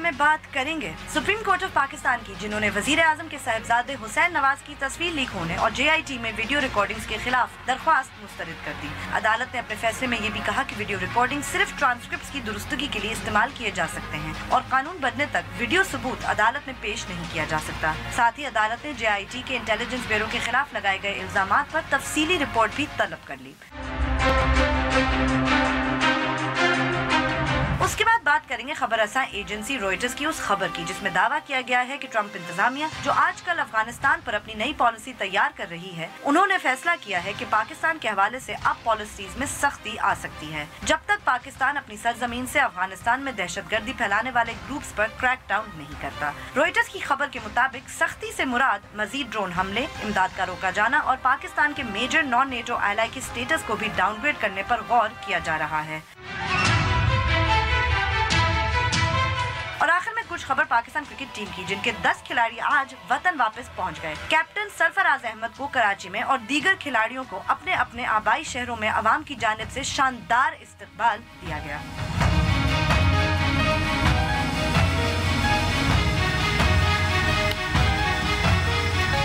में बात करेंगे सुप्रीम कोर्ट ऑफ पाकिस्तान की, जिन्होंने वजीर आजम के साहिबजादे हुसैन नवाज की तस्वीर लीक होने और JIT में वीडियो रिकॉर्डिंग्स के खिलाफ दरख्वास्त मुस्तरद कर दी। अदालत ने अपने फैसले में ये भी कहा कि वीडियो रिकॉर्डिंग सिर्फ ट्रांसक्रिप्ट्स की दुरुस्तगी के लिए इस्तेमाल किए जा सकते हैं और कानून बनने तक वीडियो सबूत अदालत में पेश नहीं किया जा सकता। साथ ही अदालत ने JIT के इंटेलिजेंस ब्यूरो के खिलाफ लगाए गए इल्जामात पर तफसीली रिपोर्ट भी तलब कर ली। उसके बाद बात करेंगे खबर रसां एजेंसी रॉयटर्स की उस खबर की जिसमें दावा किया गया है कि ट्रंप इंतजामिया जो आजकल अफगानिस्तान पर अपनी नई पॉलिसी तैयार कर रही है, उन्होंने फैसला किया है कि पाकिस्तान के हवाले से अब पॉलिसीज में सख्ती आ सकती है जब तक पाकिस्तान अपनी सरजमीन से अफगानिस्तान में दहशतगर्दी फैलाने वाले ग्रुप्स पर क्रैक डाउन नहीं करता। रॉयटर्स की खबर के मुताबिक सख्ती से मुराद मजीद ड्रोन हमले, इमदाद का रोका जाना और पाकिस्तान के मेजर नॉन नेटो एलाई के स्टेटस को भी डाउनग्रेड करने पर गौर किया जा रहा है। और आखिर में कुछ खबर पाकिस्तान क्रिकेट टीम की, जिनके 10 खिलाड़ी आज वतन वापस पहुंच गए। कैप्टन सरफराज अहमद को कराची में और दीगर खिलाड़ियों को अपने अपने आबाई शहरों में अवाम की जानिब से शानदार इस्तकबाल दिया गया।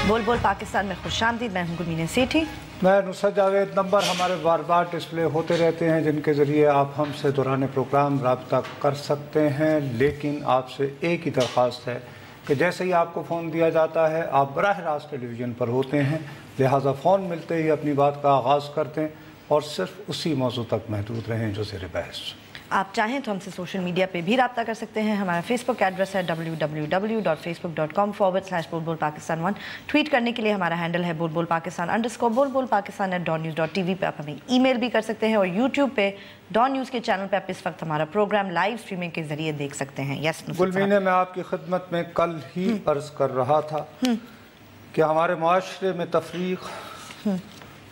बोल बोल पाकिस्तान में खुशामदीद। मैं हूं गुलमीना सेठी। मैं नुसरत जावेद। नंबर हमारे बार बार डिस्प्ले होते रहते हैं जिनके ज़रिए आप हमसे दौरान प्रोग्राम रब्ता कर सकते हैं, लेकिन आपसे एक ही दरख्वास्त है कि जैसे ही आपको फ़ोन दिया जाता है आप बराह रास्त टेलीविज़न पर होते हैं, लिहाजा फ़ोन मिलते ही अपनी बात का आगाज़ करते हैं और सिर्फ उसी मौजू तक महदूद रहें जो ज़ेर बहस। आप चाहें तो हमसे सोशल मीडिया पे भी रब्ता कर सकते हैं। हमारा फेसबुक एड्रेस है www.facebook.com/बोलबोलपाकिस्तान1। ट्वीट करने के लिए हमारा हैंडल है बोलबोलपाकिस्तान_ बोलबोलपाकिस्तान@dawnnews.tv पे। आप हमें ईमेल भी कर सकते हैं और यूट्यूब पे डॉन न्यूज़ के चैनल पे आप इस वक्त हमारा प्रोग्राम लाइव स्ट्रीमिंग के जरिए देख सकते हैं। यस गुलमीना, मैं आपकी खिदमत में कल ही अर्ज कर रहा था कि हमारे माशरे में तफरीक,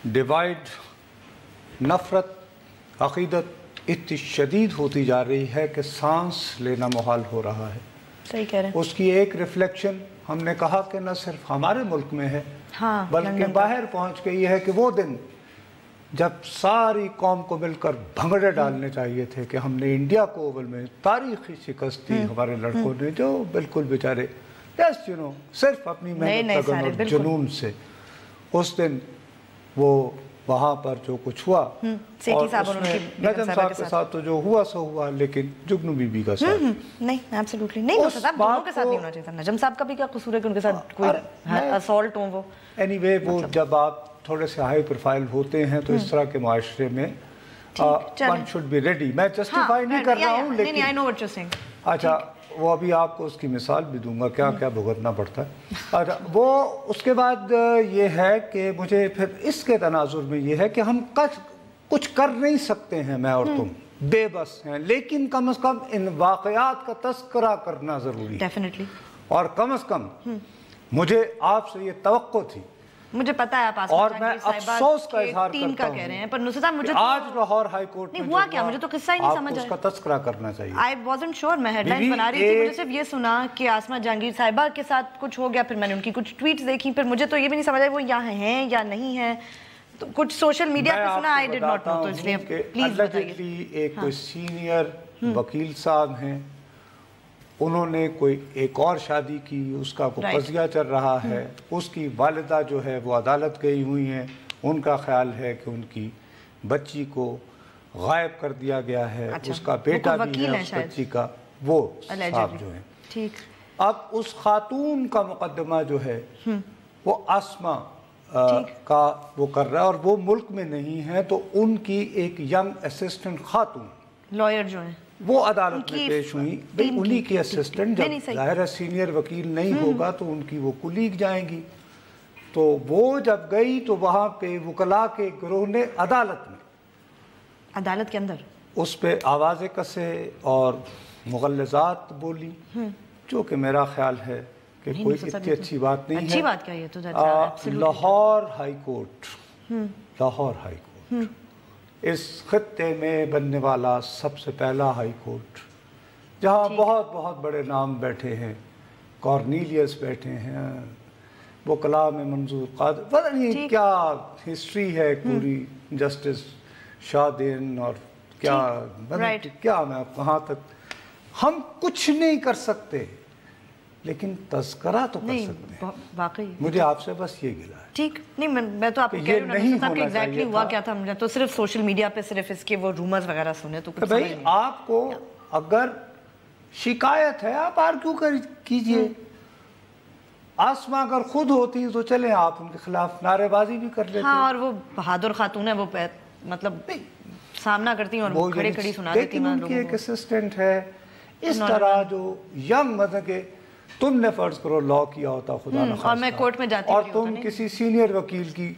डिवाइड, नफरत, अकीदत इतनी शदीद होती जा रही है कि सांस लेना मुहाल हो रहा है। सही कह रहे हैं। उसकी एक रिफ्लेक्शन हमने कहा कि न सिर्फ हमारे मुल्क में है, हाँ, बल्कि बाहर पहुंच गई है कि वो दिन जब सारी कौम को मिलकर भंगड़े डालने चाहिए थे कि हमने इंडिया को ओवल में तारीखी शिकस्त दी हमारे लड़कों ने, जो बिल्कुल बेचारे सिर्फ अपनी मेहनत लगन और जुनून से। उस दिन वो वहाँ पर जो कुछ हुआ और उसमें नजम साहब के साथ तो जो हुआ सो हुआ, लेकिन जुगनू बीबी का साथ नहीं, एब्सोल्युटली नहीं हो सकता। दोनों के साथ नहीं होना चाहिए था। नजम साहब का भी क्या कसूर है कि उनके साथ कोई असॉल्ट हो? वो एनीवे वो जब आप थोड़े से हाई प्रोफाइल होते हैं तो इस तरह के माशरे में वन शुड बी रेडी। मैं जस्टिफाई नहीं कर रहा हूँ, लेकिन I know what you are saying. अच्छा, वो अभी आपको उसकी मिसाल भी दूंगा क्या क्या भुगतना पड़ता है। अच्छा, वो उसके बाद ये है कि मुझे फिर इसके तनाजुर में ये है कि हम कुछ कर नहीं सकते हैं, मैं और तुम बेबस हैं, लेकिन कम से कम इन वाक़यात का तस्करा करना ज़रूरी है। डेफिनेटली। और कम से कम मुझे आपसे ये तवक्को थी, मुझे पता है आप और मैं अफसोस का इजहार करता हूं, कह रहे हैं, पर नुसरत साहब मुझे आज लाहौर हाई कोर्ट में हुआ क्या, मुझे तो किस्सा ही नहीं समझ आया। उसका तस्करा करना चाहिए। I wasn't sure. मैं हेडलाइंस बना रही थी, मुझे सिर्फ ये सुना कि आसमा जहांगीर साहिबा के साथ कुछ हो गया, फिर मैंने उनकी कुछ ट्वीट्स देखी, फिर मुझे तो ये भी नहीं समझ आया वो यहाँ हैं या नहीं है। तो कुछ सोशल मीडिया पे सुना, आई डिड नॉट नो, तो इसलिए प्लीज बताइए। एक कोई सीनियर वकील साहब हैं, उन्होंने कोई एक और शादी की, उसका कोई कज़िया चल रहा है, उसकी वालिदा जो है वो अदालत गई हुई हैं, उनका ख्याल है कि उनकी बच्ची को गायब कर दिया गया है। अच्छा, उसका बेटा भी है उस बच्ची का, वो साहब जो है। ठीक। अब उस खातून का मुकदमा जो है वो आसमा का वो कर रहा है और वो मुल्क में नहीं है, तो उनकी एक यंग असिस्टेंट खातून लॉयर जो है वो अदालत में पेश हुई। भाई उन्हीं की असिस्टेंट, जब ज़ाहिर है सीनियर वकील नहीं होगा तो उनकी वो कुलीग जाएंगी। तो वो जब गई तो वहाँ पे वकला के गिरोह ने अदालत के अंदर उस पे आवाज़ें कसे और मुग़ल्लज़ात बोली, जो कि मेरा ख्याल है कि कोई इतनी अच्छी बात नहीं है। अच्छी बात क्या है? तो लाहौर हाई कोर्ट इस खत्ते में बनने वाला सबसे पहला हाई कोर्ट, जहाँ बहुत बहुत बड़े नाम बैठे हैं। कॉर्नीलियस बैठे हैं, वो कलाम में मंजूर कादर, पता नहीं क्या हिस्ट्री है पूरी, जस्टिस शाहदेन और क्या क्या मैं कहाँ तक ہم کچھ نہیں کر سکتے لیکن تذکرہ تو کر سکتے ہیں. واقعی مجھے آپ سے بس یہ گلا ہے. ٹھیک نہیں میں تو آپ کو کہہ رہی ہوں نبی صاحب کہ ایگزیکٹلی ہوا کیا تھا. مجھے تو صرف سوشل میڈیا پہ صرف اس کے وہ رومرز وغیرہ سنے تو کچھ بھائی آپ کو اگر شکایت ہے آپ آرگیو کیجئے. آسما اگر خود ہوتی تو چلیں آپ ان کے خلاف نعرے بازی بھی کر لیتے. ہاں اور وہ بہادر خاتون ہے وہ مطلب سامنا کرتی ہیں اور وہ کھڑے کھڑی سنا دیتی ہیں. لیکن ان کی ایک اسسٹنٹ ہے اس طرح جو ینگ مطلب کہ تم نے فرض کرو لا کیا ہوتا خدا نخواستہ اور میں کورٹ میں جاتی اور تم کسی سینئر وکیل کی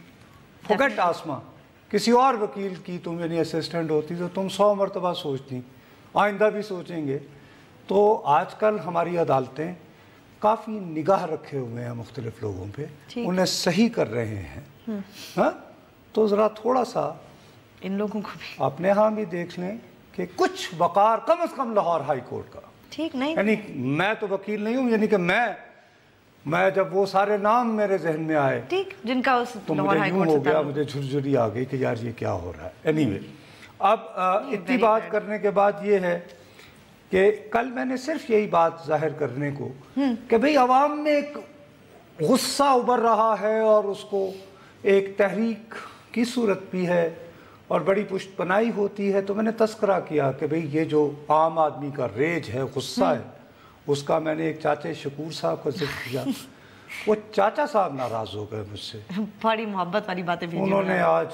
فوگٹ آسما کسی اور وکیل کی تم یعنی اسسٹنٹ ہوتی تو تم 100 مرتبہ سوچتی آئندہ بھی سوچیں گے. تو آج کل ہماری عدالتیں کافی نگاہ رکھے ہوئے ہیں مختلف لوگوں پہ انہیں صحیح کر رہے ہیں. ہاں تو ذرا تھوڑا سا ان لوگوں کو بھی اپنے ہاں بھی دیکھ لیں کہ کچھ وقار کم از کم لاہور ہائی کورٹ کا. ٹھیک نہیں یعنی میں تو وکیل نہیں ہوں یعنی کہ میں جب وہ سارے نام میرے ذہن میں آئے ٹھیک جن کا اس تو مجھے یوں ہو گیا مجھے جھرجھری آ گئی کہ یار یہ کیا ہو رہا ہے. اینی وے اب اتنی بات کرنے کے بعد یہ ہے کہ کل میں نے صرف یہی بات ظاہر کرنے کو کہ بھئی عوام میں ایک غصہ ابھر رہا ہے اور اس کو ایک تحریک کی صورت بھی ہے اور بڑی پشت پناہی ہوتی ہے. تو میں نے تذکرہ کیا کہ بھئی یہ جو عام آدمی کا ریج ہے غصہ ہے اس کا میں نے ایک چاچے شکور صاحب کو ذکر کیا. وہ چاچا صاحب ناراض ہو گئے مجھ سے بڑی محبت والی باتیں بھی انہوں نے آج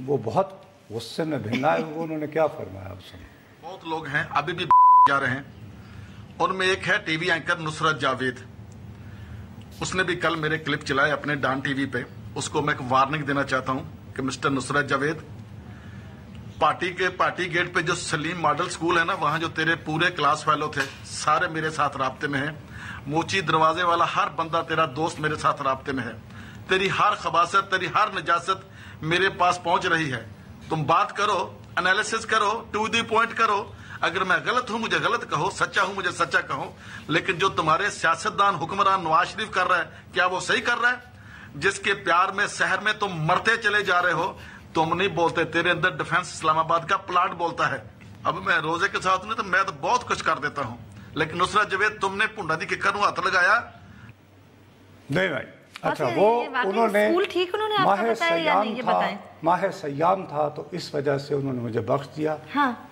وہ بہت غصے میں بھینا ہے. انہوں نے کیا فرمایا اس میں بہت لوگ ہیں ابھی بھی جا رہے ہیں. ان میں ایک ہے ٹی وی اینکر نصرت جاوید. اس نے بھی کل میرے کلپ چلائے اپنے ڈان ٹی وی پہ. اس کو میں ایک وارننگ دینا چاہتا ہوں کہ مسٹر نصرت جاوید پارٹی گیٹ پہ جو سلیم ماڈل سکول ہے نا وہاں جو تیرے پورے کلاس فیلو تھے سارے میرے ساتھ رابطے میں ہیں. موچی دروازے والا ہر بندہ تیرا دوست میرے ساتھ رابطے میں ہے. تیری ہر خباثت تیری ہر نجاست میرے پاس پہنچ رہی ہے. تم بات کرو انالیسس کرو ٹو دی پوائنٹ کرو. اگر میں غلط ہوں مجھے غلط کہو سچا ہوں مجھے سچا کہو. لیکن جو تمہارے سیاستدان حکمران نواز شریف کر رہا ہے کیا وہ صحیح کر رہا ہے؟ جس کے پیار میں شہر میں تم مرتے چلے جا رہے ہو تم نہیں بولتے. تیرے اندر ڈیفنس اسلام آباد کا پلاٹ بولتا ہے. اب میں روزے کے ساتھ نہیں تو میں تو بہت کچھ کر دیتا ہوں لیکن نصرت جاوید تم نے پنڈا دی ککر نو ہاتھ لگایا نہیں بھائی. اچھا وہ انہوں نے ماہ سیام تھا تو اس وجہ سے انہوں نے مجھے بخش دیا.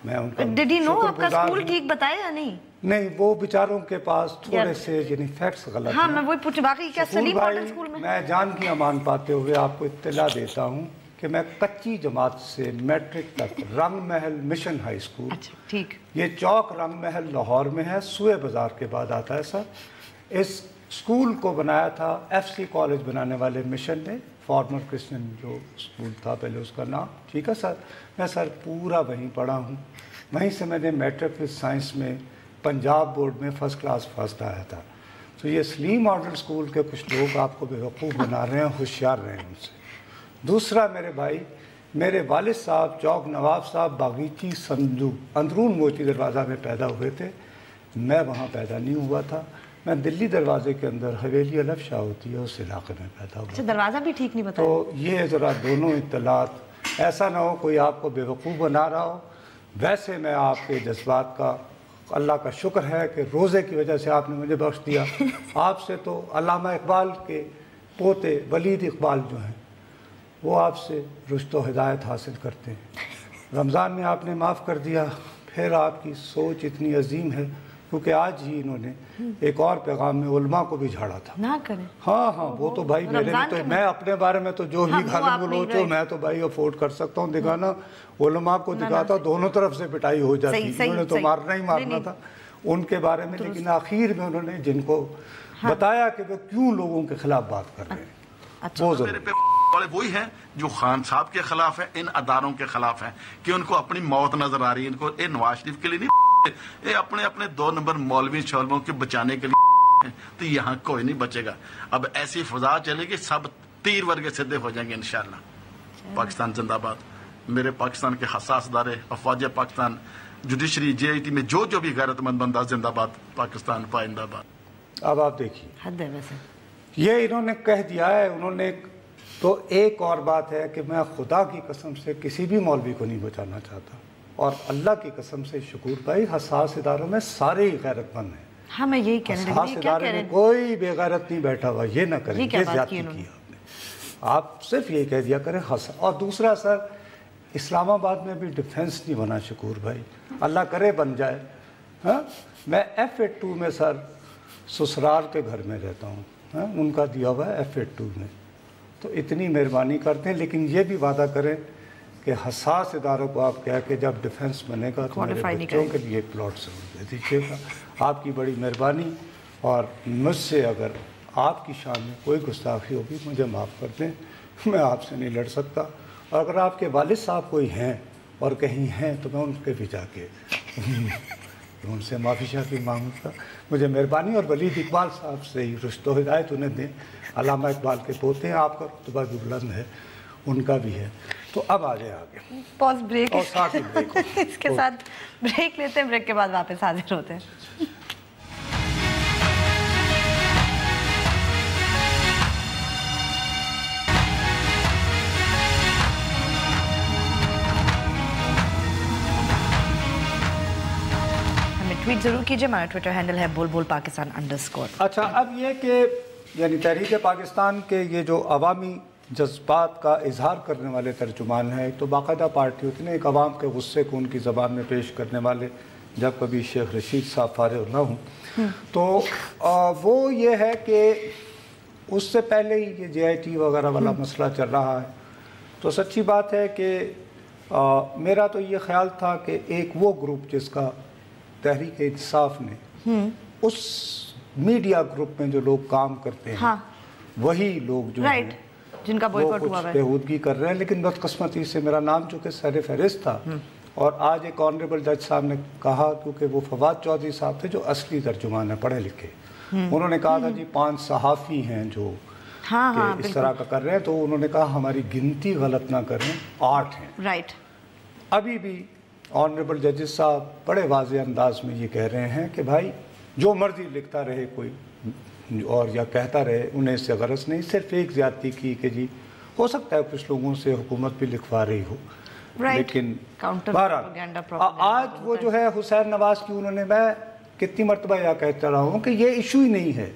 میں ان کا ڈیڈ یو نو آپ کا اسکول ٹھیک بتایا یا نہیں؟ نہیں وہ بیچاروں کے پاس تھوڑے سے یعنی فیکٹس غلط ہیں. میں وہی پوچھ باقی کیا سلیم ماڈل اسکول میں جان کی امان پاتے ہوئے آپ کو اطلاع دیتا ہوں کہ میں کچی جماعت سے میٹرک تک رنگ محل مشن ہائی اسکول ٹھیک یہ چوک رنگ محل لاہور میں ہے سوئے بازار کے بعد آتا ہے سر. اس اسکول کو بنایا تھا ایف سی کالج بنانے والے مشن نے فارمر کرسچن جو اسکول تھا پہلے اس کا نام. ٹھیک ہے سر. میں سر پورا وہیں پڑھا ہوں. وہیں سے میں نے میٹرک وتھ سائنس میں پنجاب بورڈ میں فرسٹ کلاس فرسٹ آیا تھا. تو یہ سلیم ماڈل اسکول کے کچھ لوگ آپ کو بیوقوف بنا رہے ہیں ہوشیار رہے ہیں ان سے. دوسرا میرے بھائی میرے والد صاحب چوک نواب صاحب باغیچی سندو اندرون موچی دروازہ میں پیدا ہوئے تھے. میں وہاں پیدا نہیں ہوا تھا. میں دلی دروازے کے اندر حویلی علف شاہ ہوتی ہے اس علاقے میں پیدا ہوا. دروازہ بھی ٹھیک نہیں بتایا. تو یہ ذرا دونوں اطلاعات ایسا نہ ہو کوئی آپ کو بیوقوف بنا رہا ہو. ویسے میں آپ کے جذبات کا اللہ کا شکر ہے کہ روزے کی وجہ سے آپ نے مجھے بخش دیا. آپ سے تو علامہ اقبال کے پوتے ولید اقبال جو ہیں وہ آپ سے رشد و ہدایت حاصل کرتے ہیں. رمضان میں آپ نے معاف کر دیا. پھر آپ کی سوچ اتنی عظیم ہے کیونکہ آج ہی انہوں نے ایک اور پیغام میں علماء کو بھی جھاڑا تھا. نہ کریں. ہاں وہ تو بھائی میرے میں تو میں اپنے بارے میں تو جو بھی غالب گلوچ ہو میں تو بھائی افورڈ کر سکتا ہوں دکھانا. علماء کو دکھاتا دونوں طرف سے پٹائی ہو جاتی. انہوں نے تو مارنا ہی مارنا تھا ان کے بارے میں. لیکن آخر میں انہوں نے جن کو بتایا کہ وہ کیوں لوگوں کے خلاف بات کر رہے ہیں وہ ضرور وہی ہیں جو خان صاحب کے خلاف ہیں ان اداروں کے خلاف ہیں کہ ان کو اپنی موت نظر آ رہی ہے. ان کو نواز شریف کے لیے نہیں یہ اپنے 2 نمبر مولوی شولموں کے بچانے کے لیے. تو یہاں کوئی نہیں بچے گا. اب ایسی فضا چلے گی سب تیر ورگے سدھے ہو جائیں گے انشاءاللہ. پاکستان زندہ باد. میرے پاکستان کے حساس ادارے افواج Pakistan judiciary J I T میں جو بھی غیرت مند بندہ زندہ باد. پاکستان پائندہ باد. اب آپ دیکھیے یہ انہوں نے کہہ دیا ہے. انہوں نے تو ایک اور بات ہے کہ میں خدا کی قسم سے کسی بھی مولوی کو نہیں بچانا چاہتا. اور اللہ کی قسم سے شکور بھائی حساس اداروں میں سارے ہی غیرت مند ہیں. ہاں میں یہی کہہ رہی ہوں. حساس ادارے میں کوئی بے غیرت نہیں بیٹھا ہوا. یہ نہ کریں, یہ زیادتی کی آپ نے. آپ صرف یہ کہہ دیا کریں. اور دوسرا سر, اسلام آباد میں بھی ڈیفنس نہیں بنا شکور بھائی, اللہ کرے بن جائے. ہاں میں F82 میں سر سسرال کے گھر میں رہتا ہوں, ان کا دیا ہوا ہے F82 میں. تو اتنی مہربانی کرتے ہیں, لیکن یہ بھی وعدہ کریں کہ حساس اداروں کو آپ کہہ کے جب ڈیفنس بنے گا تو میرے بچوں کے لیے پلاٹ ضرور دے دیجیے گا. آپ کی بڑی مہربانی, اور مجھ سے اگر آپ کی شان میں کوئی گستاخی ہوگی مجھے معاف کر دیں, میں آپ سے نہیں لڑ سکتا. اور اگر آپ کے والد صاحب کوئی ہیں اور کہیں ہیں تو میں ان کے بھی جا کے ان سے معافی شافی مانگوں گا. مجھے مہربانی, اور ولید اقبال صاحب سے ہی رشت و ہدایت انہیں دیں. علامہ اقبال کے پوتے ہیں, آپ کا رتبہ بھی بلند ہے, ان کا بھی ہے. تو اب آ جائے آگے. پاز بریک, اور ساتھ ہی بریک اس کے ساتھ بریک لیتے ہیں, بریک کے بعد واپس حاضر ہوتے ہیں. ٹویٹ ضرور کیجئے, ہمارا ٹویٹر ہینڈل ہے @BolBolPakistan_. اچھا, اب یہ کہ یعنی تحریک پاکستان کے یہ جو عوامی جذبات کا اظہار کرنے والے ترجمان ہیں, تو باقاعدہ پارٹی ہوتی ہے, ایک عوام کے غصے کو ان کی زبان میں پیش کرنے والے, جب کبھی شیخ رشید صاحب فارغ نہ ہوں تو وہ یہ ہے کہ اس سے پہلے ہی یہ JIT وغیرہ والا مسئلہ چل رہا ہے. تو سچی بات ہے کہ میرا تو یہ خیال تھا کہ ایک وہ گروپ جس کا تحریک انصاف نے, اس میڈیا گروپ میں جو لوگ کام کرتے ہیں وہی لوگ جو ہیں جن کا بوائکاٹ ہوا ہے, بےہودگی کر رہے ہیں. لیکن بدقسمتی سے میرا نام چونکہ سر فہرست تھا, اور آج ایک آنریبل جج صاحب نے کہا, کیونکہ وہ فواد چودھری صاحب تھے جو اصلی ترجمان ہیں, پڑھے لکھے, انہوں نے کہا تھا جی 5 صحافی ہیں جو اس طرح کا کر رہے ہیں, تو انہوں نے کہا ہماری گنتی غلط نہ کریں, 8 ہیں. رائٹ. ابھی بھی آنریبل ججز صاحب بڑے واضح انداز میں یہ کہہ رہے ہیں کہ بھائی جو مرضی لکھتا رہے کوئی اور یا کہتا رہے, انہیں اس سے غرض نہیں. صرف ایک زیادتی کی کہ جی ہو سکتا ہے کچھ لوگوں سے حکومت بھی لکھوا رہی ہو, لیکن بہرحال آج وہ جو ہے حسین نواز کی, انہوں نے, میں کتنی مرتبہ یہ کہتا رہا ہوں کہ یہ ایشو ہی نہیں ہے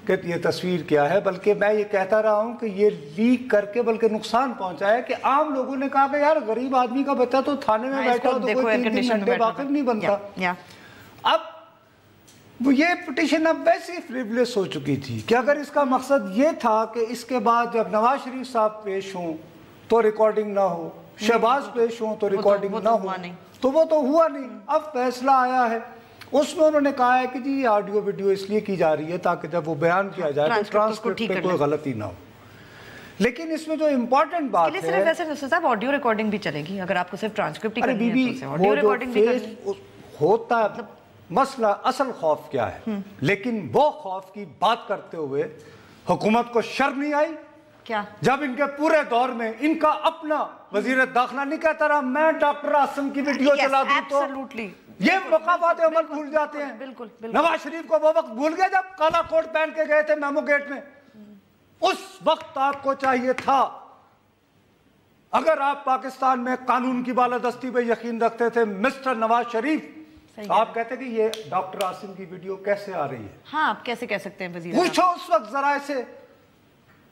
کہ یہ تصویر کیا ہے, بلکہ میں یہ کہتا رہا ہوں کہ یہ لیک کر کے بلکہ نقصان پہنچا ہے کہ عام لوگوں نے کہا کہ یار غریب آدمی کا بچہ تو تھانے میں بیٹھا ہو تو کوئی 3 گھنٹے واقف نہیں بنتا. اب وہ یہ پٹیشن اب ویسے فریولس ہو چکی تھی کہ اگر اس کا مقصد یہ تھا کہ اس کے بعد جب نواز شریف صاحب پیش ہوں تو ریکارڈنگ نہ ہو, شہباز پیش ہوں تو ریکارڈنگ نہ ہو, تو وہ تو ہوا نہیں. اب فیصلہ آیا ہے, اس میں انہوں نے کہا ہے کہ جی یہ آڈیو ویڈیو اس لیے کی جا رہی ہے تاکہ جب وہ بیان کیا جائے تو ٹرانسکرپٹ پہ کوئی غلطی نہ ہو. لیکن اس میں جو امپورٹنٹ بات ہے, صرف ویسے نصر صاحب آڈیو ریکارڈنگ بھی چلے گی, اگر آپ کو صرف ٹرانسکرپٹ ہی کرنی ہے تو آڈیو ریکارڈنگ بھی کرنی ہوتا ہے. مسئلہ اصل خوف کیا ہے, لیکن وہ خوف کی بات کرتے ہوئے حکومت کو شرم نہیں آئی کیا جب ان کے پورے دور میں ان کا اپنا وزیر داخلہ نہیں کہتا رہا میں ڈاکٹر عاصم کی ویڈیو چلا دوں تو یہ مقامات عمل بھول جاتے ہیں. بالکل. نواز شریف کو وہ وقت بھول گیا جب کالا کوٹ پہن کے گئے تھے میمو گیٹ میں. اس وقت آپ کو چاہیے تھا, اگر آپ پاکستان میں قانون کی بالادستی پہ یقین رکھتے تھے مسٹر نواز شریف, آپ کہتے کہ یہ ڈاکٹر عاصم کی ویڈیو کیسے آ رہی ہے. ہاں آپ کیسے کہہ سکتے ہیں وزیر, پوچھو اس وقت ذرائع سے.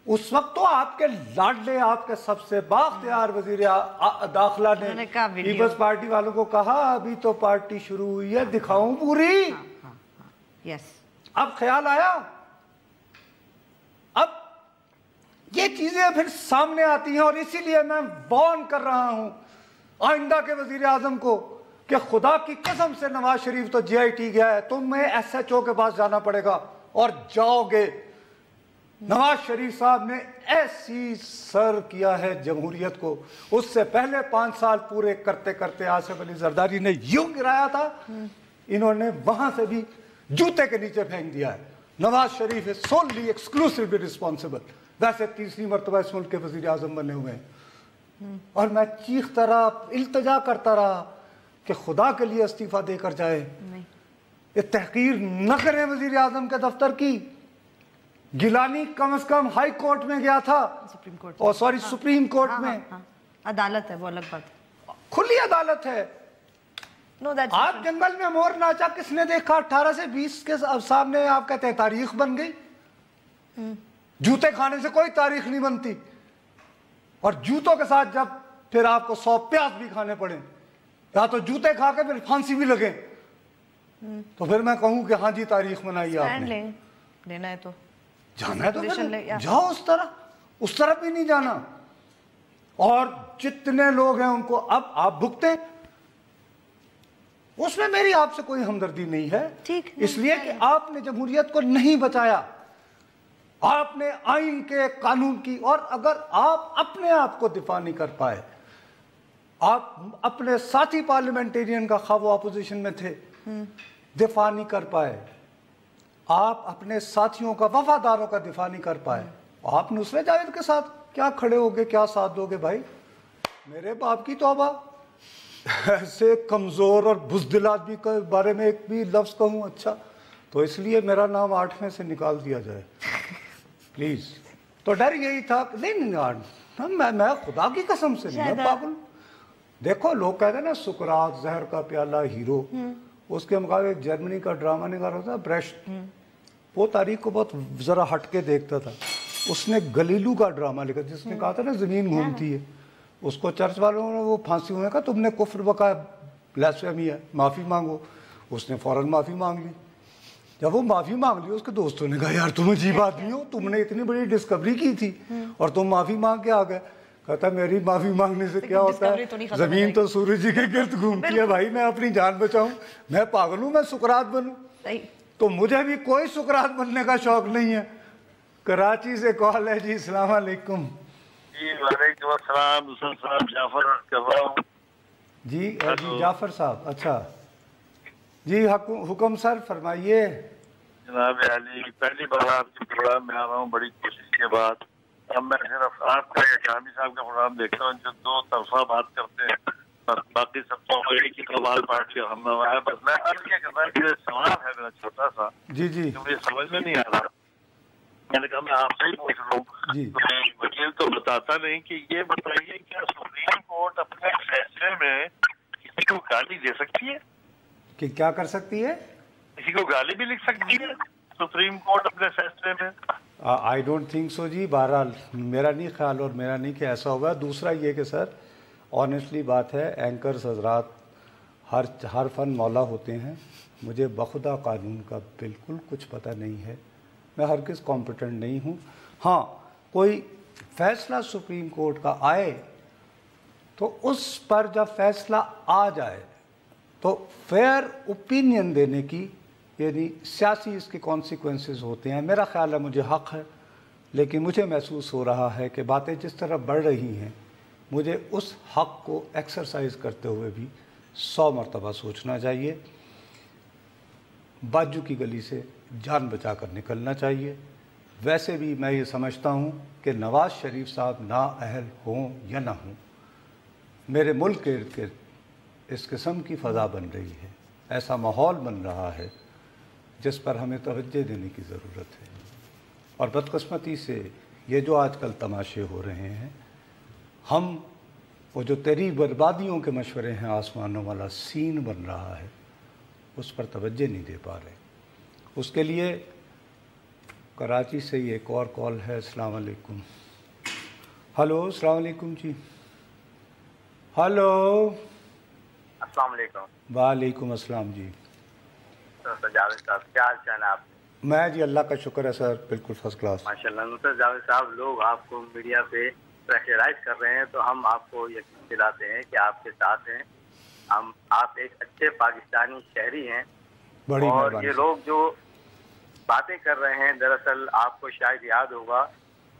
اس وقت تو آپ کے لاڈلے, آپ کے سب سے بااختیار وزیر داخلہ نے پیپلز پارٹی والوں کو کہا ابھی تو پارٹی شروع ہوئی ہے, دکھاؤں پوری. اب خیال آیا, اب یہ چیزیں پھر سامنے آتی ہیں, اور اسی لیے میں وارن کر رہا ہوں آئندہ کے وزیر اعظم کو کہ خدا کی قسم سے نواز شریف تو JIT گیا ہے, تمہیں SHO کے پاس جانا پڑے گا اور جاؤ گے. نواز شریف صاحب نے ایسی سر کیا ہے جمہوریت کو, اس سے پہلے 5 سال پورے کرتے کرتے آصف علی زرداری نے یوں گرایا تھا, انہوں نے وہاں سے بھی جوتے کے نیچے پھینک دیا ہے. نواز شریف ہے سوللی ایکسکلوسیولی ریسپانسبل. ویسے 3ری مرتبہ اس ملک کے وزیر اعظم بنے ہوئے ہیں, اور میں چیختا رہا, التجا کرتا رہا کہ خدا کے لیے استعفیٰ دے کر جائے. یہ تحقیر نہ کریں وزیر اعظم کے دفتر کی. گیلانی کم از کم ہائی کورٹ میں گیا تھا, سپریم کورٹ میں. عدالت ہے وہ الگ بات ہے, کھلی عدالت ہے, آپ جنگل میں مور ناچا کس نے دیکھا؟ 18 سے 20 کے سامنے آپ کہتے ہیں تاریخ بن گئی. جوتے کھانے سے کوئی تاریخ نہیں بنتی, اور جوتوں کے ساتھ جب پھر آپ کو 100 پیاز بھی کھانے پڑے, یا تو جوتے کھا کے پھر پھانسی بھی لگے, تو پھر میں کہوں کہ ہاں جی تاریخ بنائی آپ نے. لینا ہے تو جانا ہے تو جاؤ, اس طرف بھی نہیں جانا. اور جتنے لوگ ہیں ان کو اب آپ بھگتے, اس میں میری آپ سے کوئی ہمدردی نہیں ہے, اس لیے کہ آپ نے جمہوریت کو نہیں بچایا, آپ نے آئین کے قانون کی, اور اگر آپ اپنے آپ کو دفاع نہیں کر پائے, آپ اپنے ساتھی پارلیمنٹیرین کا خواہ وہ اپوزیشن میں تھے دفاع نہیں کر پائے, آپ اپنے ساتھیوں کا وفاداروں کا دفاع نہیں کر پائے, آپ نصرت جاوید کے ساتھ کیا کھڑے ہوگے, کیا ساتھ دو گے بھائی؟ میرے باپ کی توبہ, ایسے کمزور اور بزدل آدمی کے بارے میں ایک بھی لفظ کہوں اچھا تو اس لیے میرا نام 8ویں سے نکال دیا جائے پلیز. تو ڈر یہی تھا, نہیں میں خدا کی قسم سے نہیں, میں پاگل. دیکھو لوگ کہتے ہیں نا سقراط زہر کا پیالہ ہیرو, اس کے مقابلے جرمنی کا ڈرامہ نگار ہوتا ہے بریشٹ, وہ تاریخ کو بہت ذرا ہٹ کے دیکھتا تھا. اس نے گلیلو کا ڈرامہ لکھا جس نے کہا تھا نا زمین گھومتی ہے, اس کو چرچ والوں نے وہ پھانسی ہونے کا تم نے کفر بقا بلاسفیمی ہے, معافی مانگو. اس نے فوراً معافی مانگ لی. جب وہ معافی مانگ لی اس کے دوستوں نے کہا یار تم عجیب آدمی ہو, تم نے اتنی بڑی ڈسکوری کی تھی اور تم معافی مانگ کے آ گئے. کہتا میری معافی مانگنے سے کیا ہوتا ہے, زمین تو سورج جی کے گرد گھومتی ہے بھائی, میں اپنی جان بچاؤں, میں پاگل ہوں میں سقراط بنوں؟ تو مجھے بھی کوئی سقراط بننے کا شوق نہیں ہے. کراچی سے کال ہے جی, السلام علیکم. جی وعلیکم السلام, حسن صاحب جعفر کر رہا ہوں. جی جعفر صاحب, اچھا جی حکم سر فرمائیے. جناب علی, پہلی بار آپ کے پروگرام میں آ رہا ہوں بڑی کوشش کے بعد. اب میں صرف آپ کا یا شامی صاحب کا پروگرام دیکھتا ہوں جو دو طرفہ بات کرتے ہیں, باقی سب کو ایک ہی سوال پارٹی کا ہم ہے. بس میں عرض کیا کرتا ہے کہ سوال ہے میرا چھوٹا سا, جی مجھے سمجھ میں نہیں آ رہا. میں نے کہا میں آپ سے ہی پوچھ رہا ہوں, وکیل تو بتاتا نہیں کہ یہ بتائیے کیا سپریم کورٹ اپنے فیصلے میں کسی کو گالی دے سکتی ہے؟ کہ کیا کر سکتی ہے؟ کسی کو گالی بھی لکھ سکتی ہے سپریم کورٹ اپنے فیصلے میں؟ آئی ڈونٹ تھنک سو جی, بہرحال میرا نہیں خیال اور میرا نہیں کہ ایسا ہوگا. دوسرا یہ کہ سر آنیسٹلی بات ہے, اینکرز حضرات ہر فن مولا ہوتے ہیں, مجھے بخدا قانون کا بالکل کچھ پتہ نہیں ہے, میں ہرگز کمپیٹنٹ نہیں ہوں. ہاں کوئی فیصلہ سپریم کورٹ کا آئے تو اس پر جب فیصلہ آ جائے تو فیئر اوپینین دینے کی, یعنی سیاسی اس کے کانسیکوینسز ہوتے ہیں, میرا خیال ہے مجھے حق ہے, لیکن مجھے محسوس ہو رہا ہے کہ باتیں جس طرح بڑھ رہی ہیں مجھے اس حق کو ایکسرسائز کرتے ہوئے بھی 100 مرتبہ سوچنا چاہیے. باجو کی گلی سے جان بچا کر نکلنا چاہیے. ویسے بھی میں یہ سمجھتا ہوں کہ نواز شریف صاحب نااہل ہوں یا نہ ہوں, میرے ملک کے ارد گرد اس قسم کی فضا بن رہی ہے, ایسا ماحول بن رہا ہے جس پر ہمیں توجہ دینے کی ضرورت ہے. اور بدقسمتی سے یہ جو آج کل تماشے ہو رہے ہیں, ہم وہ جو تیری بربادیوں کے مشورے ہیں, آسمانوں والا سین بن رہا ہے, اس پر توجہ نہیں دے پا رہے. اس کے لیے کراچی سے یہ ایک اور کال ہے. السلام علیکم. ہلو السلام علیکم جی. ہلو السلام علیکم. وعلیکم السلام جی. جاوید صاحب کیا حال چال ہے آپ؟ میں جی اللہ کا شکر ہے سر, بالکل فرسٹ کلاس. ماشاء اللہ. نصرت جاوید صاحب, لوگ آپ کو میڈیا پہ پریشرائز کر رہے ہیں تو ہم آپ کو یقین دلاتے ہیں کہ آپ کے ساتھ ہیں. آپ ایک اچھے پاکستانی شہری ہیں, اور یہ لوگ جو باتیں کر رہے ہیں دراصل آپ کو شاید یاد ہوگا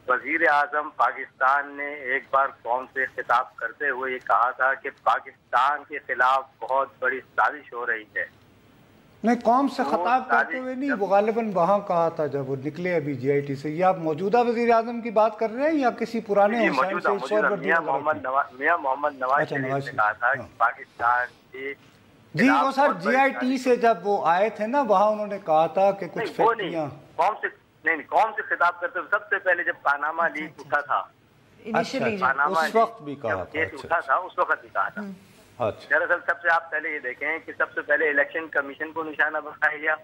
وزیر اعظم پاکستان نے ایک بار قوم سے خطاب کرتے ہوئے یہ کہا تھا کہ پاکستان کے خلاف بہت بڑی سازش ہو رہی ہے. نہیں, قوم سے خطاب کرتے ہوئے نہیں, وہ غالباً وہاں کہا تھا جب وہ نکلے ابھی جی آئی ٹی سے. یہ آپ موجودہ وزیر اعظم کی بات کر رہے ہیں یا کسی پرانے میاں محمد نواز شریف نے کہا تھا کہ پاکستان کے جی وہ سر جی آئی ٹی سے جب وہ آئے تھے نا, وہاں انہوں نے کہا تھا کہ کچھ فیکٹریاں قوم سے خطاب کرتے ہوئے سب سے پہلے جب پاناما لیک اٹھا تھا, اس وقت بھی کہا تھا, اٹھا تھا اس وقت بھی کہا تھا. दरअसल सबसे आप पहले ये देखें कि सबसे पहले इलेक्शन कमीशन को निशाना बनाया गया,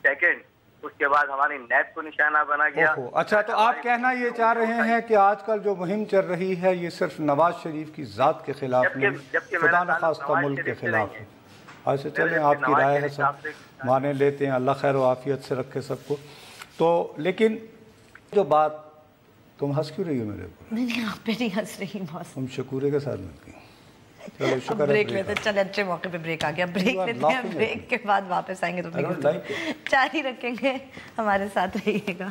सेकंड उसके बाद हमारी नैब को निशाना बना गया। अच्छा, तो आप कहना ये चाह रहे हैं कि आजकल जो मुहिम चल रही है ये सिर्फ नवाज शरीफ की जात के खिलाफ नहीं, खुदा न खास्ता मुल्क के खिलाफ है। अच्छा चलें, आपकी राय है, सब माने लेते हैं, अल्लाह खैर आफियत से रखे सबको। तो लेकिन जो बात, तुम हंस क्यों रही हो मेरे ऊपर? नहीं, आप पे नहीं हंस रही बॉस, तुम शकूरे के साथ मत की। चलो शुक्र है, ब्रेक लेते, चल अच्छे मौके पे ब्रेक आ गया, ब्रेक लेते हैं, ब्रेक के बाद वापस आएंगे तो जारी रखेंगे, हमारे साथ रहिएगा।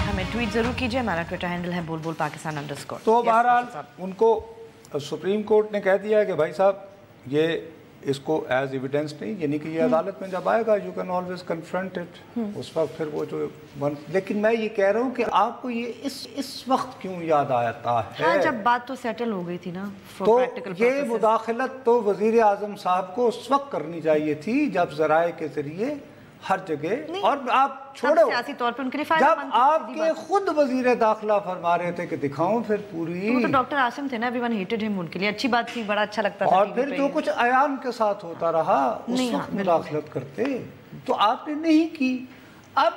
हमें ट्वीट जरूर कीजिए, हमारा ट्विटर हैंडल है बुलबुल पाकिस्तान _ तो बहरहाल उनको सुप्रीम कोर्ट ने कह दिया है कि भाई साहब ये इसको एज एविडेंस नहीं, यानी कि ये अदालत में जब आएगा you can always confront it, उस वक्त फिर वो जो लेकिन मैं ये कह रहा हूँ कि आपको ये इस वक्त क्यों याद आता है? हाँ, जब बात तो सेटल हो गई थी ना, तो ये मुदाखलत तो वजीर आजम साहब को उस वक्त करनी चाहिए थी जब ज़राए के जरिए हर जगह, और आप छोड़ो सियासी तौर पर उनके लिए जब आपके खुद वजीर दाखिला फरमा रहे थे कि दिखाऊं फिर पूरी, तो डॉक्टर आसिम थे ना, एवरीवन हेटेड हिम, उनके लिए अच्छी बात थी, बड़ा अच्छा लगता था। और फिर जो कुछ अयान के साथ होता रहा उस वक्त मुदाखलत करते, तो आपने नहीं की। अब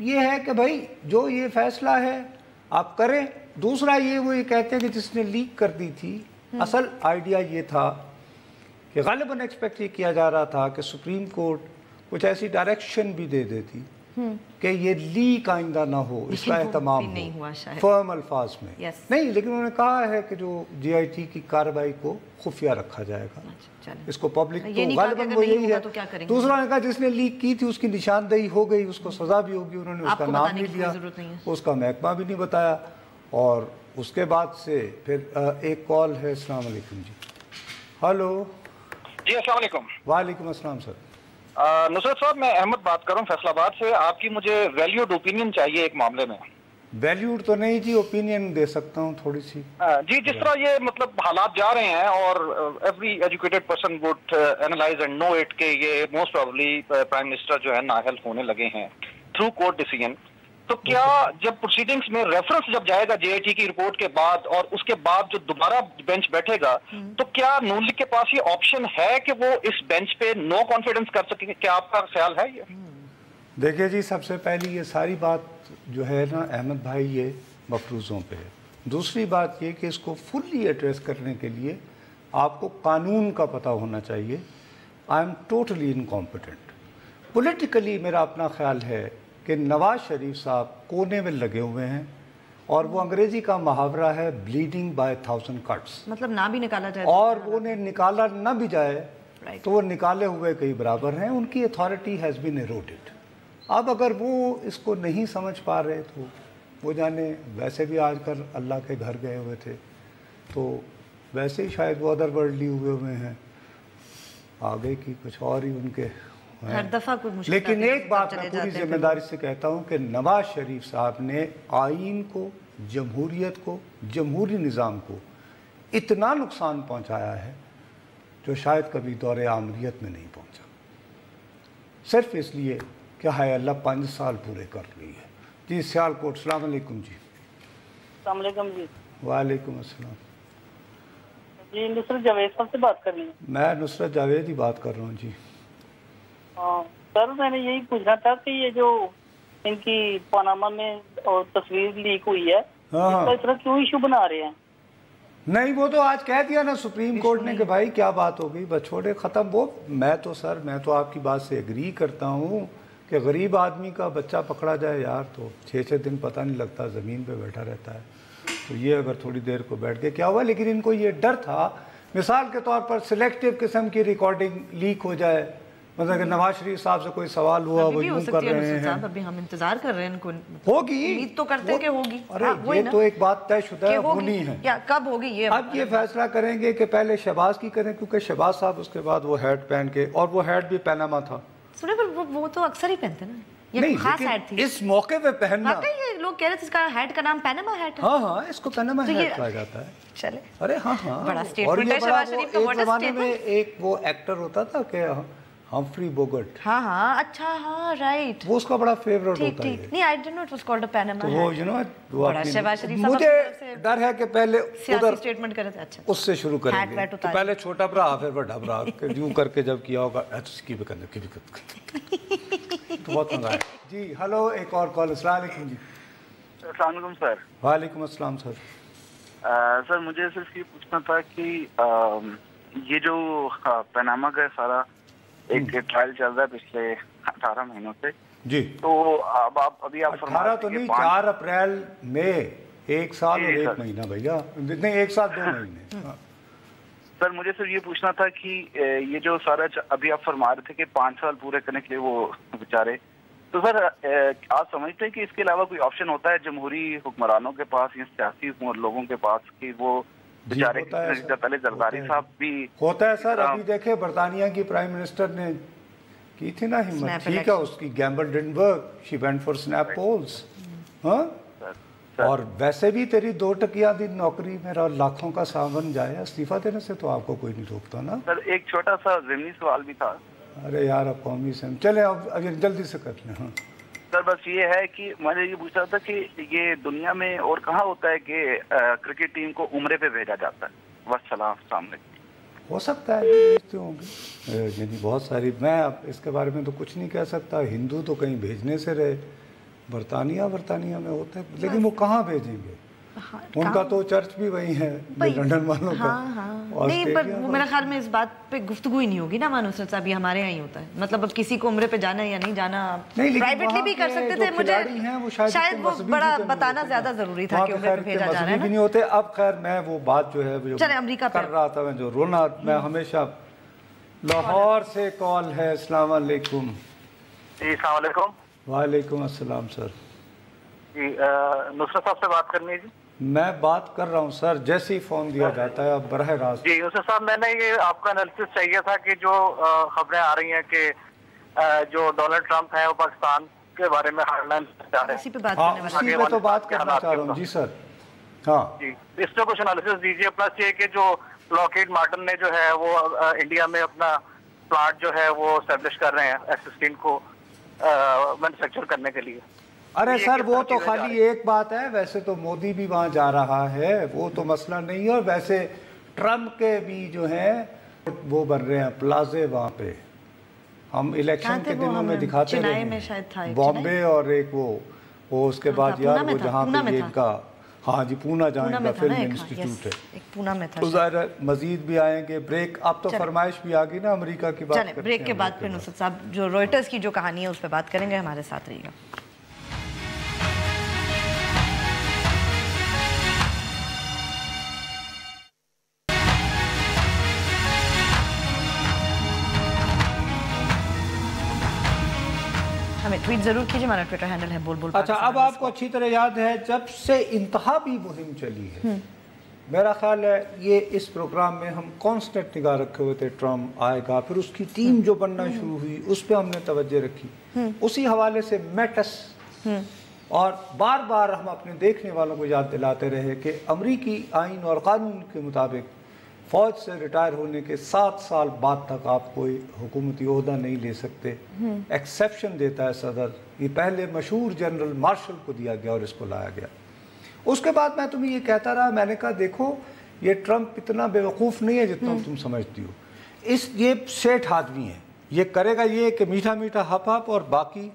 ये है कि भाई जो ये फैसला है आप करें। दूसरा वो ये कहते हैं कि जिसने लीक कर दी थी, असल आइडिया ये था कि गालिबन एक्सपेक्ट ये किया जा रहा था कि सुप्रीम कोर्ट कुछ ऐसी डायरेक्शन भी दे देती कि ये लीक आइंदा ना हो, इसका एहतमाम हो फर्म अल्फाज में। नहीं, लेकिन उन्होंने कहा है कि जो GIT की कार्रवाई को खुफिया रखा जाएगा, इसको पब्लिक, तो गालिबन वो यही है। दूसरा ने कहा जिसने लीक की थी उसकी निशानदेही हो गई, उसको सजा भी होगी, उन्होंने उसका नाम नहीं लिया, उसका महकमा भी नहीं बताया। और उसके बाद से फिर एक कॉल है। अस्सलाम वालेकुम जी। हेलो जी, अस्सलाम वालेकुम। वालेकुम अस्सलाम सर। नुसरत साहब, मैं अहमद बात कर रहा हूँ फैसलाबाद से। आपकी मुझे वैल्यूड ओपिनियन चाहिए एक मामले में। वैल्यूड तो नहीं जी, ओपिनियन दे सकता हूँ थोड़ी सी। जी, जिस तरह ये मतलब हालात जा रहे हैं और every educated person would analyze and know it कि ये मोस्ट प्रोबेबली प्राइम मिनिस्टर जो है नाअहल होने लगे हैं थ्रू कोर्ट डिसीजन, तो क्या जब प्रोसीडिंग्स में रेफरेंस जब जाएगा JIT की रिपोर्ट के बाद और उसके बाद जो दोबारा बेंच बैठेगा, तो क्या नून लीग के पास ये ऑप्शन है कि वो इस बेंच पे नो कॉन्फिडेंस कर सके? क्या आपका ख्याल है ये? देखिए जी, सबसे पहली ये सारी बात जो है ना अहमद भाई, ये मफरूज़ों पे है। दूसरी बात ये कि इसको फुल्ली एड्रेस करने के लिए आपको कानून का पता होना चाहिए। I am totally incompetent. Politically मेरा अपना ख्याल है कि नवाज शरीफ साहब कोने में लगे हुए हैं, और वो अंग्रेजी का मुहावरा है ब्लीडिंग बाय 1000 कट्स, मतलब ना भी निकाला जाए और वो ने निकाला ना भी जाए तो वो निकाले हुए कई बराबर हैं। उनकी अथॉरिटी हैज़ बीन एरोडेड। अब अगर वो इसको नहीं समझ पा रहे तो वो जाने, वैसे भी आजकल अल्लाह के घर गए हुए थे, तो वैसे ही शायद वो अदर वर्ल्डली हुए हैं, आगे की कुछ और ही उनके हर दफा कोई मुश्किल। लेकिन एक बात मैं पूरी जिम्मेदारी से कहता हूं कि नवाज शरीफ साहब ने आइन को, जमहूरियत को, जमहूरी निज़ाम को इतना नुकसान पहुंचाया है जो शायद कभी दौरे आमरीत में नहीं पहुंचा, सिर्फ इसलिए कि हाय अल्लाह 5 साल पूरे कर लिए। जी सियालकोट। अस्सलाम वालेकुम जी। अस्सलाम वालेकुम जी। वालेकुम अस्सलाम जी। नुसरत जावेद साहब से बात कर रही हैं? मैं नुसरत जावेद ही बात कर रहा हूँ जी। सर, मैंने यही पूछना था कि ये जो इनकी पनामा में और तस्वीर लीक हुई है, इसका इतना क्यों इशू बना रहे हैं? नहीं, वो तो आज कह दिया ना सुप्रीम कोर्ट ने कि भाई क्या बात हो गई, बस छोड़े, ख़त्म। वो मैं तो आपकी बात से एग्री करता हूँ कि गरीब आदमी का बच्चा पकड़ा जाए यार तो 6-6 दिन पता नहीं लगता, ज़मीन पे बैठा रहता है। तो ये अगर थोड़ी देर को बैठ के क्या हुआ, लेकिन इनको ये डर था मिसाल के तौर पर सिलेक्टिव किस्म की रिकॉर्डिंग लीक हो जाए, मतलब कि नवाज शरीफ साहब से कोई सवाल हुआ वो यूं कर रहे हैं। अभी हम इंतजार कर रहे हैं, इनको होगी, उम्मीद तो करते हैं कि होगी। अरे ये तो एक बात तयशुदा होनी है, क्या कब होगी ये अब ये फैसला करेंगे कि पहले शहबाज की करें, क्योंकि शहबाज साहब उसके बाद वो हैट पहन के, और वो हैट भी पनामा था। सुने, पर वो तो अक्सर ही पहनते ना, ये नहीं, खास हैट थी इस मौके पे पहनना। ये लोग कह रहे थे इसका हैट का नाम पनामा हैट है। हाँ, इसको पनामा हैट कहा जाता है। चले, अरे हाँ, बड़ा स्टेटमेंट है शहबाज शरीफ का। एक जमाने में एक वो एक्टर होता था कि हम्फ्री बोगट। हाँ हाँ, अच्छा हाँ, राइट, वो उसका बड़ा फेवरेट होता है। नहीं, I didn't know it was called a Panama. तो वो यू नो मुझे डर है कि पहले उधर स्टेटमेंट करे थे, अच्छा उससे शुरू करेंगे, तो पहले छोटा भरा फिर बड़ा भरा, यूं करके जब किया होगा की भी करने तो बहुत मजा आया जी। हेलो, एक और कॉल। अस्सलाम वालेकुम जी। अस्सलाम वालेकुम सर। वालेकुम अस्सलाम सर। सर मुझे सिर्फ ये पूछना था कि ये जो पनामा का सारा एक ट्रायल चल रहा है पिछले 18 महीनों से जी, तो अब आप अभी आप 18 तो नहीं, 4 अप्रैल में 1 साल और 1 महीना भैया, नहीं 1 साल 2 महीने। सर मुझे सिर्फ ये पूछना था कि ये जो सारा अभी आप फरमा रहे थे कि 5 साल पूरे करने के लिए वो बेचारे, तो सर आप समझते हैं कि इसके अलावा कोई ऑप्शन होता है जमहूरी हुक्मरानों के पास या सियासी लोगों के पास कि वो बेचारे पहले जरदारी साहब भी होता है सर। अभी देखे बरतानिया की प्राइम मिनिस्टर ने की थी ना हिम्मत, ठीक है, उसकी gamble didn't work, she went for snap polls. हाँ, और वैसे भी तेरी 2 टकिया दी नौकरी मेरा लाखों का सावन जाए, इस्तीफा देने से तो आपको कोई नहीं रोकता ना। सर एक छोटा सा ज़मीनी सवाल भी था। अरे यार, अब कौमी से चले, अब जल्दी से कर लें। हाँ सर बस ये है कि मैंने ये पूछा था कि ये दुनिया में और कहाँ होता है कि क्रिकेट टीम को उम्रे पे भेजा जाता है? वस्सलाम सामने। हो सकता है भेजते होंगे, यानी बहुत सारी, मैं अब इसके बारे में तो कुछ नहीं कह सकता। हिंदू तो कहीं भेजने से रहे, बरतानिया में होता है, लेकिन वो कहाँ भेजेंगे? हाँ, उनका तो चर्च भी वही है लंदन वालों का। हाँ। नहीं, पर वो मेरे ख्याल में इस बात पे गुफ्तगू ही नहीं होगी ना मानुसरत साहब, ये हमारे यहाँ ही होता है। मतलब अब किसी को उम्रे पे जाना है या नहीं जाना, प्राइवेटली भी कर सकते थे। मुझे शायद वो बड़ा बताना ज्यादा जरूरी था कि उम्रे पे भेजा जा रहा है, नहीं होते। अब खैर मैं वो बात जो है चले अमेरिका कर रहा था, मैं जो रोना, मैं हमेशा लाहौर से कॉल है। अस्सलाम वालेकुम। जी अस्सलाम वालेकुम। वालेकुम अस्सलाम सर। जी नुसरत साहब से बात करनी है जी। मैं बात कर रहा हूँ सर, जैसे ही फोन दिया जाता है अब बरह रास्त। जी नुसरत साहब, मैंने ये आपका एनालिसिस चाहिए था कि जो खबरें आ रही हैं कि जो डोनाल्ड ट्रंप है वो पाकिस्तान के बारे में हार्डलाइन जा रहे हैं, उसी पे तो बात करना चाह रहा हूँ जी सर। हाँ जी, इस पे कुछ एनालिसिस दीजिए। प्लस ये कि जो लॉकहीड मार्टिन ने जो है वो इंडिया में अपना प्लांट जो है वो एस्टेब्लिश कर रहे हैं F-16 को मैन्युफैक्चर करने के लिए। अरे सर वो तो खाली एक बात है, वैसे तो मोदी भी वहाँ जा रहा है, वो तो मसला नहीं है। और वैसे ट्रम्प के भी जो हैं वो बन रहे हैं प्लाजे वहाँ पे, हम इलेक्शन के दिनों में दिखाते रहे, बॉम्बे और एक वो उसके बाद यार वो जहाँ पे इनका, हाँ जी पूना जहाँ इनका फिल्म इंस्टीट्यूट है, पूना में था। तो ज़ाहिर मजीद भी आएंगे। ब्रेक, अब तो फरमाइश भी आ गई ना अमेरिका की बात। ब्रेक के बाद फिर नुसरत साहब जो रॉयटर्स की जो कहानी है उस पर बात करेंगे, हमारे साथ रहिएगा। हमें ट्वीट जरूर कीजिए, हमारा ट्विटर हैंडल है बोल बोल। अच्छा, अब आपको अच्छी तरह याद है जब से इंतहाबी मुहिम चली है, मेरा ख्याल है ये इस प्रोग्राम में हम कांस्टेंट निगाह रखे हुए थे, ट्रम्प आएगा, फिर उसकी टीम जो बनना शुरू हुई उस पर हमने तवज्जो रखी। उसी हवाले से मैटस, और बार बार हम अपने देखने वालों को याद दिलाते रहे कि अमरीकी आइन और कानून के मुताबिक फौज से रिटायर होने के 7 साल बाद तक आप कोई हुकूमती ओहदा नहीं ले सकते। एक्सेप्शन देता है सदर, ये पहले मशहूर जनरल मार्शल को दिया गया और इसको लाया गया। उसके बाद मैं तुम्हें ये कहता रहा, मैंने कहा देखो ये ट्रम्प इतना बेवकूफ़ नहीं है जितना तुम समझती हो। ये सेठ आदमी है, ये करेगा ये कि मीठा मीठा हप हप और बाकी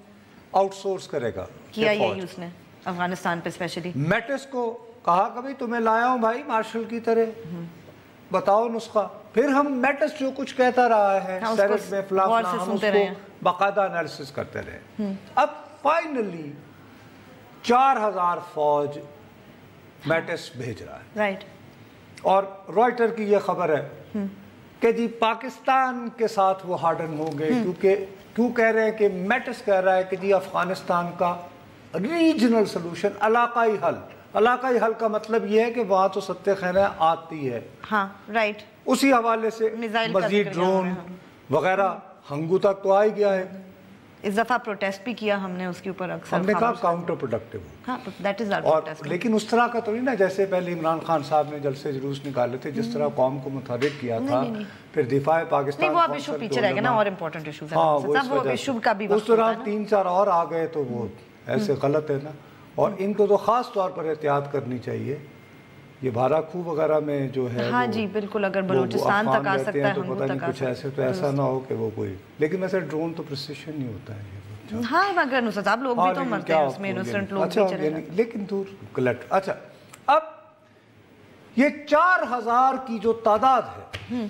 आउटसोर्स करेगा। किया यही उसने अफगानिस्तान पे स्पेशली। मैटिस को कहा कभी तुम्हें लाया हूँ भाई मार्शल की तरह, बताओ नुस्खा। फिर हम मैटिस जो कुछ कहता रहा है सेनेट में फलाफला, हम उसको बाकायदा एनालिसिस करते रहे। अब फाइनली 4000 फौज मैटिस भेज रहा है, राइट। और रॉयटर की ये खबर है कि जी पाकिस्तान के साथ वो हार्डन हो गए, क्योंकि क्यों कह रहे हैं कि मैटिस कह रहा है कि जी अफगानिस्तान का रीजनल सोल्यूशन, इलाकाई हल। इलाकाई हल का मतलब ये है कि वहाँ तो सत्य खैर आती है, हाँ राइट। उसी हवाले से मजीद ड्रोन वगैरह हंगू तक तो आ ही गया है। इस दफा प्रोटेस्ट भी किया हमने उसके ऊपर अक्सर, हमने कहा काउंटर प्रोडक्टिव। हाँ, दैट इज आवर प्रोटेस्ट। लेकिन उस तरह का तो नहीं ना जैसे पहले इमरान खान साहब ने जलसे जुलूस निकाले थे, जिस तरह कौम को मुतहर्रिक किया था, फिर दिफा पाकिस्तान। नहीं, वो अब इशू पीछे रह गया ना, और इम्पोर्टेंट इशूज हैं, वो इशू का भी उस तरह 3-4 और आ गए तो वो ऐसे गलत है ना। और इनको तो खास तौर पर एहतियात करनी चाहिए। ये बाराखू वगैरह में जो है, हाँ जी बिल्कुल, अगर बलूचिस्तान तक आ सकता है, तो पता नहीं कुछ ऐसे, तो ऐसा ना हो कि वो कोई, लेकिन वैसे ड्रोन तो प्रिसिशन नहीं होता है। हाँ, मगर नुसरत साहब लोग भी तो मरते हैं उसमें, इनोसेंट लोग भी चले जाते हैं। लेकिन दूर गलत। अच्छा, अब ये 4000 की जो तादाद है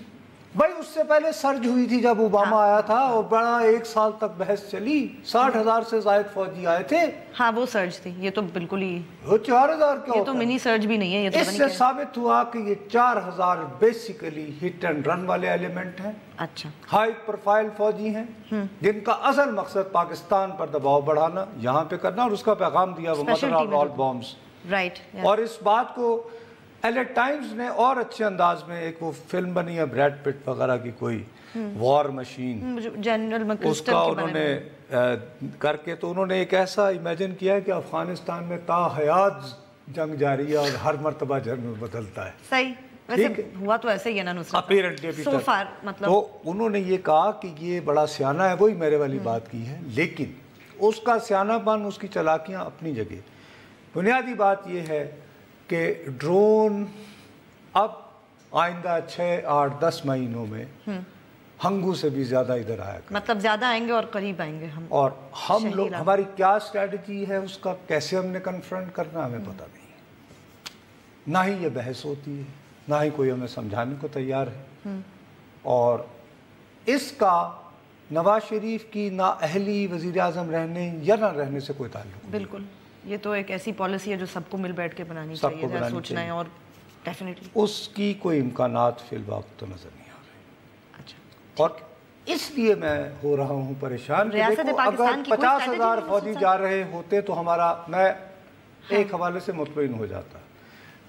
भाई, उससे पहले सर्ज हुई थी जब ओबामा आया था, और बड़ा 1 साल तक बहस चली, 60,000 से ज्यादा फौजी आए थे। हाँ, वो सर्ज थी, ये तो बिल्कुल ही, वो 4000 क्या, ये तो मिनी सर्ज भी नहीं है, ये तो इससे साबित हुआ कि ये 4000 बेसिकली हिट एंड रन वाले एलिमेंट हैं। अच्छा, हाई प्रोफाइल फौजी हैं, जिनका असल मकसद पाकिस्तान पर दबाव बढ़ाना, यहाँ पे करना, और उसका पैगाम दिया वो mother of all bombs. Right. और इस बात को एलए टाइम्स ने और अच्छे अंदाज में, एक वो फिल्म बनी है ब्रैड पिट वगैरह की, कोई वॉर मशीन, जनरल मैक्रिस्टल उसका उन्होंने करके, तो उन्होंने एक ऐसा इमेजिन किया है कि अफगानिस्तान में ताहयात जंग जारी है और हर मर्तबा जनरल बदलता है। सही, वैसे हुआ तो ऐसे ही है ना नुसरत, सो फार, मतलब तो उन्होंने ये कहा कि ये बड़ा सियाना है, वही मेरे वाली बात की है, लेकिन उसका सियानापन, उसकी चालाकियां अपनी जगह। बुनियादी बात ये है कि ड्रोन अब आइंदा 6, 8, 10 महीनों में हंगू से भी ज्यादा इधर आएगा, मतलब ज्यादा आएंगे और करीब आएंगे हम। और हम लोग, हमारी क्या स्ट्रेटजी है उसका, कैसे हमने कन्फ्रंट करना, हमें पता नहीं, ना ही ये बहस होती है, ना ही कोई हमें समझाने को तैयार है। और इसका नवाज शरीफ की नाअहली वजीर आज़म रहने या ना रहने से कोई ताल्लुक नहीं। बिल्कुल, ये तो एक ऐसी पॉलिसी है जो सबको मिल बैठ के बनानी चाहिए, सोचना है, और डेफिनेटली उसकी कोई इम्कानात फिलवक्त तो नजर नहीं आ रहे। अच्छा, और इसलिए मैं हो रहा हूँ परेशान कि देखो, अगर 50,000 फौजी जा रहे होते तो हमारा, मैं एक हवाले से मुतमईन हो जाता।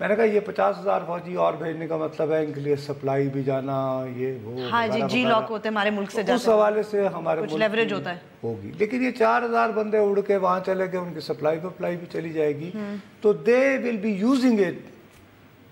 मैंने कहा ये 50,000 फौजी और भेजने का मतलब है इनके लिए सप्लाई भी जाना, ये वो, हाँ जी लॉक होते हैं हमारे मुल्क से, उस हवाले से हमारे कुछ लेवरेज होता है, होगी। लेकिन ये 4000 बंदे उड़ के वहां चले गए, उनकी सप्लाई भी चली जाएगी, तो they will be using it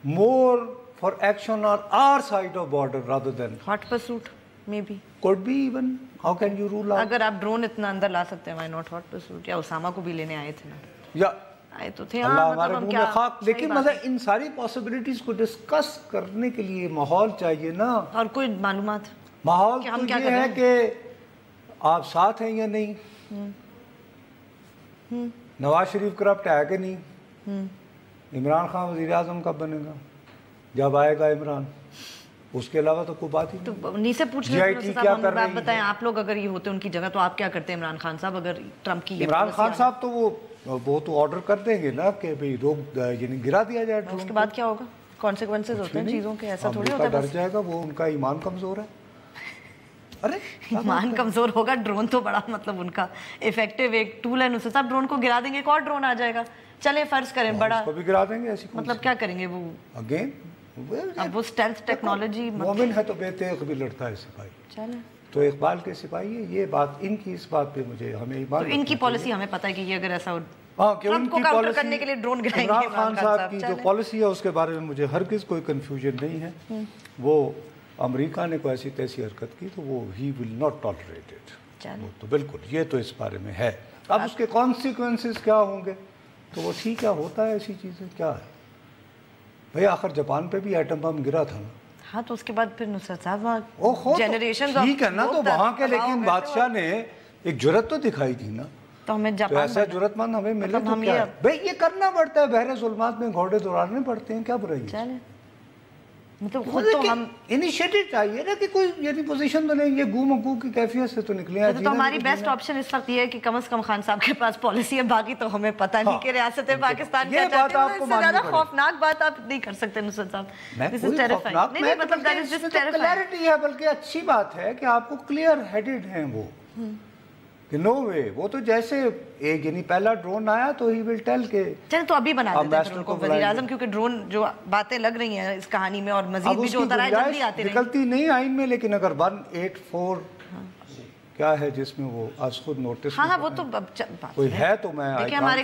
more for action on our side of border rather than hot pursuit, maybe, could be even, how can you rule out. अगर आप ड्रोन इतना अंदर ला सकते हैं, व्हाई नॉट हॉट परसूट, या उसामा को भी लेने आए थे ना, या आए तो थे, अल्लाह हमारे मुंह में खाक। लेकिन मतलब इन सारी पॉसिबिलिटीज को डिस्कस करने के लिए माहौल चाहिए ना, और कोई मालूमात। माहौल तो ये है कि आप साथ हैं या नहीं, नवाज शरीफ करप्ट है कि नहीं, इमरान खान वजीर आज़म कब बनेगा, जब आएगा इमरान, उसके अलावा तो कोई बात ही नहीं। तो उन्हीं से पूछ रहे हैं, क्या कर रहे हैं, आप बताएं, आप लोग अगर ये होते उनकी जगह तो आप क्या करते इमरान खान साहब, अगर ट्रम्प की, इमरान खान साहब तो वो तो ऑर्डर कर देंगे ना कि भाई रोक, यानी गिरा दिया जाए ड्रोन। उसके बाद क्या होगा, कॉन्सिक्वेंसेस होते हैं चीजों के, ऐसा थोड़ी होता है, डर जाएगा वो, उनका ईमान कमजोर है। अरे ईमान कमजोर होगा, ड्रोन तो बड़ा, मतलब उनका इफेक्टिव एक टूल है, नुसरत साहब ड्रोन को गिरा देंगे, एक और ड्रोन आ जाएगा, चले फर्ज करें बड़ा, उसको भी गिरा देंगे, ऐसी मतलब क्या करेंगे वो अगेन, अब वो स्टेल्थ टेक्नोलॉजी, मोमिन है तो बेतेग भी लड़ता है सिपाही, चले तो इकबाल के सिपाही है, ये बात इनकी, इस बात पे मुझे, हमें ईमान, तो इनकी पॉलिसी हमें पता है कि ये अगर ऐसा, हाँ, कि उनकी पॉलिसी करने के लिए ड्रोन गिराएंगे, इमरान खान साहब की जो पॉलिसी है उसके बारे में मुझे हरगिज़ कोई कंफ्यूजन नहीं है। वो अमेरिका ने कोई ऐसी तैसी हरकत की तो वो he will not tolerate it, वो तो बिल्कुल, ये तो इस बारे में है। अब उसके कॉन्सिक्वेंसेस क्या होंगे तो वो ठीक है, होता है ऐसी चीज़ें, क्या है भाई, आखिर जापान पे भी एटम बम गिरा था ना। हाँ, तो उसके बाद फिर नुसरत साहब वहाँ जनरेशन, ठीक है ना, तो वहाँ के लेकिन बादशाह ने एक जुर्रत तो दिखाई थी ना, तो हमें तो ऐसा जरूरतमंद हमें मिले तो क्या भाई, ये करना पड़ता है, बहरे जुल्मात में घोड़े दौड़ाने पड़ते हैं, क्या बुराई है, मतलब खुद तो हम इनिशिएटिव चाहिए ना कि कोई यानी पोजीशन तो नहीं, ये गू की कैफियत से तो निकले। तो हमारी बेस्ट ऑप्शन इस वक्त ये है कि कम से कम खान साहब के पास पॉलिसी है, बाकी तो हमें पता नहीं कि रियासत पाकिस्तान क्या चाहती है। इससे ज्यादा खौफनाक बात आप नहीं कर सकते नुसरत साहब, दिस इज टेरिफाइंग। नहीं, मतलब that is just terrifying. Clarity है, बल्कि अच्छी बात है कि आपको क्लियर हेडेड हैं वो, कि नो वे, वो तो जैसे एक यानी पहला ड्रोन आया तो ही विल टेल के चल, तो अभी बना देते हैं उनको वज़ीर आज़म, क्योंकि ड्रोन जो बातें लग रही हैं इस कहानी में और मजीद भी जो होता रहा है जल्दी आते रहे, निकलती नहीं आइन में, लेकिन अगर 184 क्या है जिसमें वो आज खुद नोटिस हाँ वो तो कोई है तो मैं हमारे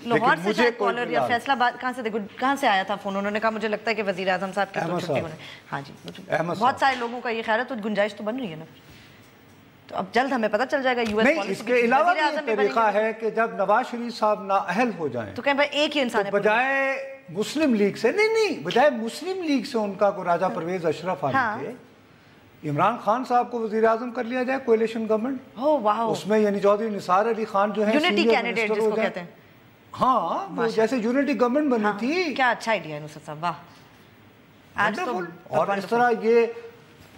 लाहौर से शायद कॉलर या फैसलाबाद कहाँ से आया था फोन, उन्होंने कहा मुझे लगता है कि वजीर आजम साहब की तो छुट्टी होने। हाँ जी, बहुत सारे लोगों का ये ख्याल है, तो गुंजाइश तो बन रही है ना, तो अब जल्द हमें पता चल जाएगा यूएस पॉलिसी। इसके अलावा ये तरीका है कि जब नवाज शरीफ साहब नाअहल हो जाएं तो कहें भाई एक ही इंसान है, बजाय मुस्लिम लीग से नहीं बजाय मुस्लिम लीग से उनका को राजा परवेज अशरफ आने के इमरान खान साहब को वजीर आजम कर लिया जाए, कोएलिशन गवर्नमेंट। उसमें यानी चौधरी निसार अली खान जो है यूनिटी कैंडिडेट जिसको कहते हैं, हाँ वो जैसे यूनिटी गवर्नमेंट बनी थी। क्या अच्छा आइडिया है नुसरत साहब, वाह। आज तो और इस तरह ये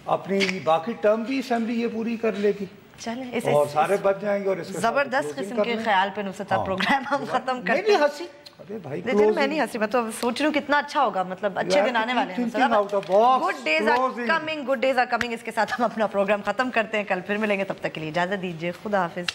अपनी बाकी टर्म भी असेंबली ये पूरी कर लेगी, चले और सारे बच जाएंगे। और जबरदस्त किस्म के ख्याल पे नुसरत साहब प्रोग्राम हम खत्म करते हैं। हंसी अरे भाई मैं नहीं हंसी, मैं तो सोच रही हूँ कितना अच्छा होगा, मतलब अच्छे दिन आने वाले हैं। Good days are coming, good days are coming. इसके साथ हम अपना प्रोग्राम खत्म करते हैं, कल फिर मिलेंगे, तब तक के लिए इजाजत दीजिए, खुदा हाफिज।